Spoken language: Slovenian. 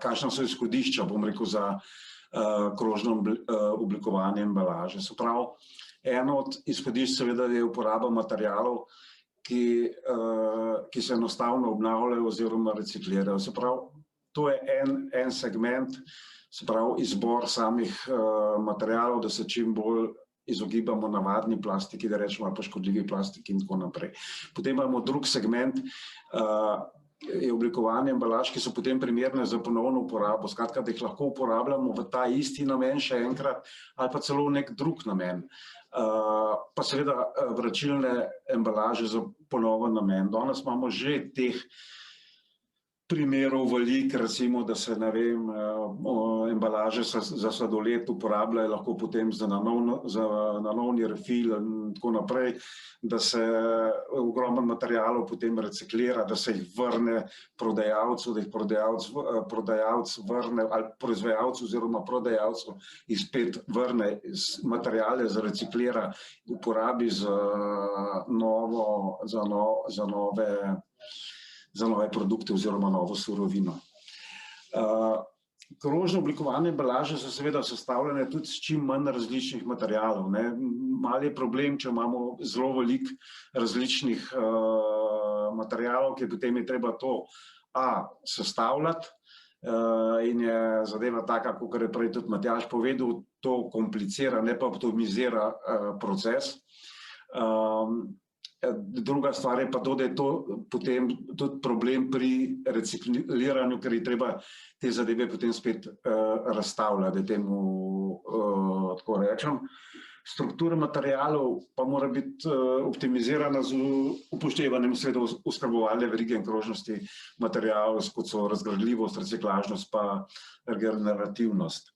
kakšna so izhodišča, bom rekel, za krožno oblikovanje embalaže. Se pravi, eno od izhodišč seveda je uporaba materialov, ki se enostavno obnavljajo oziroma reciklirajo. Se pravi, to je en segment, se pravi, izbor samih materialov, da se čim bolj izogibamo navadni plastiki, da rečemo, ali pa škodljivi plastiki in tako naprej. Potem imamo drug segment, je oblikovanje embalaž, ki so potem primerne za ponovno uporabo, skratka, da jih lahko uporabljamo v ta isti namen še enkrat ali pa celo nek drug namen. Pa seveda vračilne embalaže za ponoven namen. Danes imamo že teh primerov veliko, recimo, da se, ne vem, embalaže za sladoled uporabljajo lahko potem za nanovni refil in tako naprej, da se ogromno materialov potem reciklira, da se jih vrne prodajalcu, da jih prodajalec vrne ali proizvajalcu oziroma prodajalcu spet vrne materiale, reciklira, uporabi za nove produkte oziroma novo surovino. Krožno oblikovane embalaže so seveda sestavljene tudi s čim manj različnih materialov. Malo je problem, če imamo zelo veliko različnih materialov, ki potem je treba to sestavljati in je zadeva taka, kot je prej tudi Matjaž povedal, to komplicira, ne pa optimizira proces. Druga stvar je pa to, da je to potem tudi problem pri recikliranju, ker je treba te zadeve potem spet razstavljati, da temu tako rečem. Struktura materialov pa mora biti optimizirana z upoštevanjem oskrbovalne verige in krožnosti materialov, kot so razgradljivost, reciklažnost pa regenerativnost.